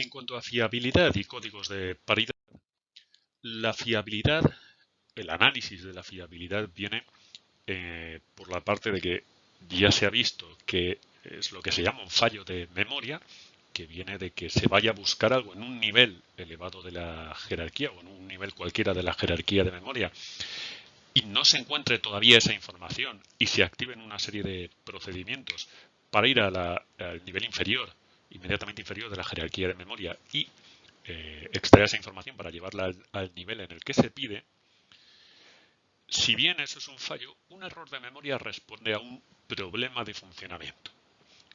En cuanto a fiabilidad y códigos de paridad, la fiabilidad, el análisis de la fiabilidad viene por la parte de que ya se ha visto que es lo que se llama un fallo de memoria, que viene de que se vaya a buscar algo en un nivel elevado de la jerarquía o en un nivel cualquiera de la jerarquía de memoria y no se encuentre todavía esa información y se activen una serie de procedimientos para ir al nivel inferior, inmediatamente inferior de la jerarquía de memoria y extraer esa información para llevarla al nivel en el que se pide. Si bien eso es un fallo, un error de memoria responde a un problema de funcionamiento.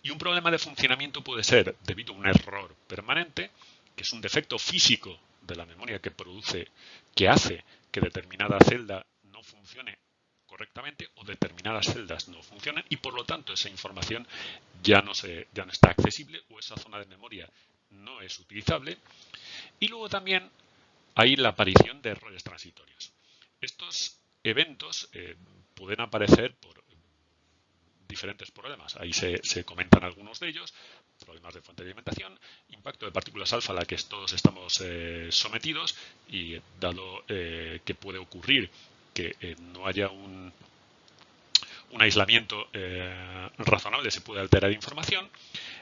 Y un problema de funcionamiento puede ser debido a un error permanente, que es un defecto físico de la memoria que hace que determinada celda no funcione correctamente o determinadas celdas no funcionen y por lo tanto esa información ya no está accesible o esa zona de memoria no es utilizable. Y luego también hay la aparición de errores transitorios. Estos eventos pueden aparecer por diferentes problemas. Ahí se comentan algunos de ellos: problemas de fuente de alimentación, impacto de partículas alfa a la que todos estamos sometidos, y dado que puede ocurrir que no haya un aislamiento razonable, se puede alterar información.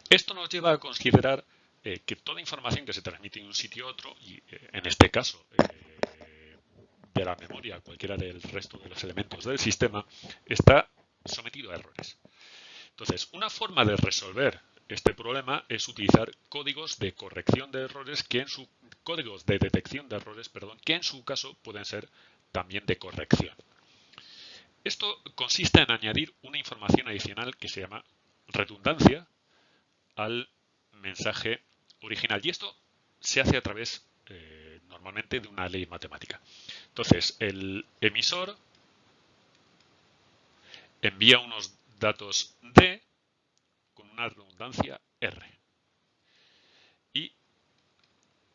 Esto nos lleva a considerar que toda información que se transmite de un sitio a otro, y en este caso de la memoria, cualquiera del resto de los elementos del sistema, está sometido a errores. Entonces, una forma de resolver este problema es utilizar códigos de corrección de errores, códigos de detección de errores, que en su caso pueden ser también de corrección. Esto consiste en añadir una información adicional que se llama redundancia al mensaje original, y esto se hace a través normalmente de una ley matemática. Entonces, el emisor envía unos datos D con una redundancia R. Y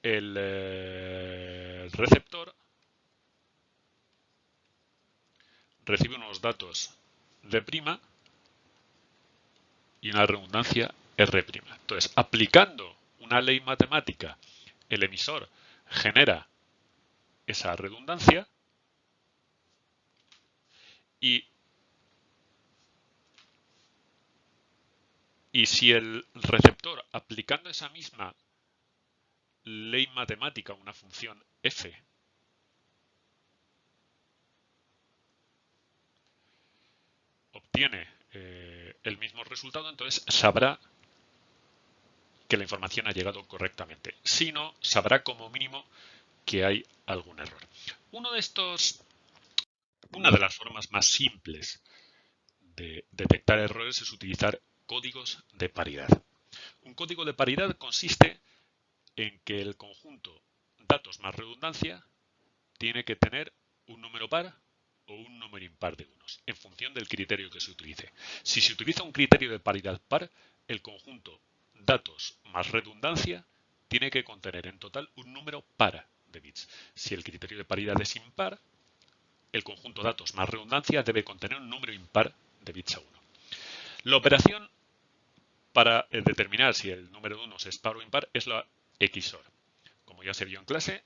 el receptor recibe unos datos D' y una redundancia R'. Entonces, aplicando una ley matemática, el emisor genera esa redundancia y si el receptor, aplicando esa misma ley matemática a una función f, obtiene el mismo resultado, entonces sabrá que la información ha llegado correctamente. Si no, sabrá como mínimo que hay algún error. Una de las formas más simples de detectar errores es utilizar códigos de paridad. Un código de paridad consiste en que el conjunto datos más redundancia tiene que tener un número par o un número impar de unos, en función del criterio que se utilice. Si se utiliza un criterio de paridad par, el conjunto datos más redundancia tiene que contener en total un número par de bits. Si el criterio de paridad es impar, el conjunto datos más redundancia debe contener un número impar de bits a 1. La operación para determinar si el número de unos es par o impar es la XOR. Como ya se vio en clase,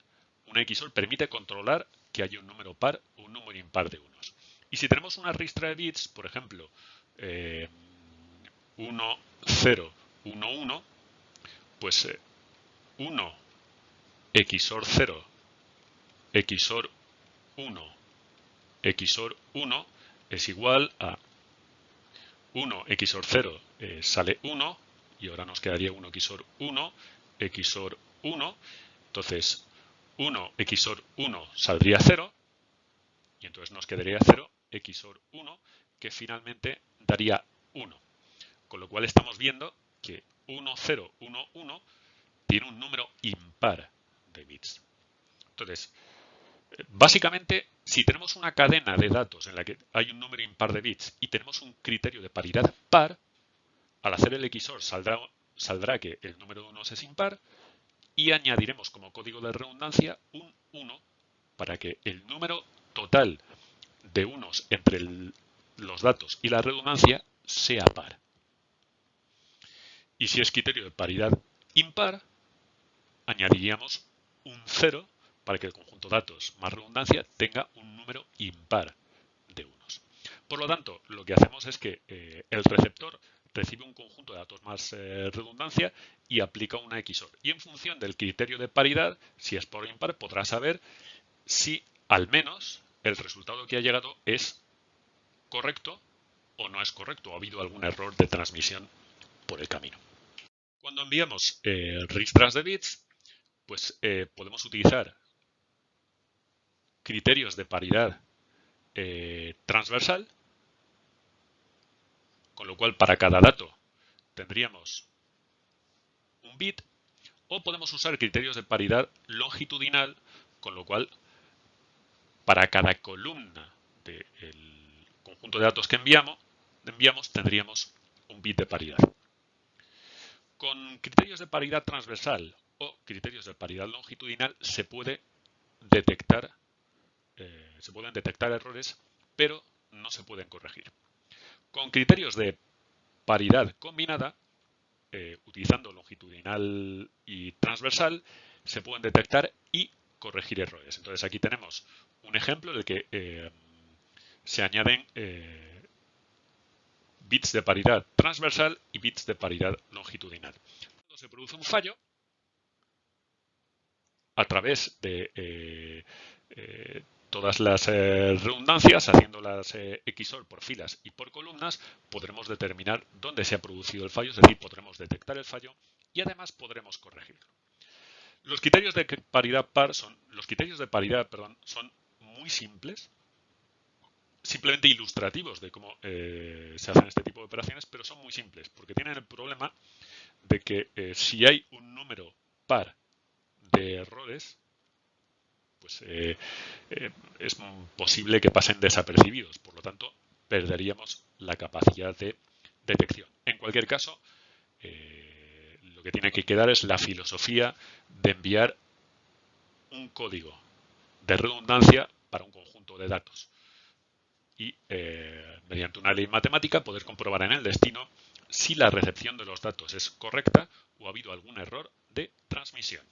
una XOR permite controlar que haya un número par o un número impar de unos. Y si tenemos una ristra de bits, por ejemplo, 1, 0, 1, 1, pues 1 XOR 0, XOR 1, XOR 1 es igual a 1 XOR 0 sale 1, y ahora nos quedaría 1 XOR 1, XOR 1. Entonces, 1 XOR 1 saldría 0, y entonces nos quedaría 0 XOR 1, que finalmente daría 1. Con lo cual estamos viendo que 1, 0, 1, 1 tiene un número impar de bits. Entonces, básicamente, si tenemos una cadena de datos en la que hay un número impar de bits y tenemos un criterio de paridad par, al hacer el XOR saldrá que el número de unos es impar, y añadiremos como código de redundancia un 1 para que el número total de unos entre los datos y la redundancia sea par. Y si es criterio de paridad impar, añadiríamos un 0 para que el conjunto de datos más redundancia tenga un número impar de unos. Por lo tanto, lo que hacemos es que el receptor recibe un conjunto de datos más redundancia y aplica una XOR. Y en función del criterio de paridad, si es par o impar, podrá saber si al menos el resultado que ha llegado es correcto o no es correcto, o ha habido algún error de transmisión por el camino. Cuando enviamos ristras de bits, pues podemos utilizar criterios de paridad transversal, con lo cual para cada dato tendríamos un bit, o podemos usar criterios de paridad longitudinal, con lo cual para cada columna del conjunto de datos que enviamos tendríamos un bit de paridad. Con criterios de paridad transversal o criterios de paridad longitudinal se pueden detectar errores, pero no se pueden corregir. Con criterios de paridad combinada, utilizando longitudinal y transversal, se pueden detectar y corregir errores. Entonces aquí tenemos un ejemplo en el que se añaden bits de paridad transversal y bits de paridad longitudinal. Cuando se produce un fallo, a través de todas las redundancias, haciendo las XOR por filas y por columnas, podremos determinar dónde se ha producido el fallo, es decir, podremos detectar el fallo y además podremos corregirlo. Los criterios de paridad son muy simples, simplemente ilustrativos de cómo se hacen este tipo de operaciones, pero son muy simples porque tienen el problema de que si hay un número par de errores, pues es posible que pasen desapercibidos. Por lo tanto, perderíamos la capacidad de detección. En cualquier caso, lo que tiene que quedar es la filosofía de enviar un código de redundancia para un conjunto de datos. Y mediante una ley matemática poder comprobar en el destino si la recepción de los datos es correcta o ha habido algún error de transmisión.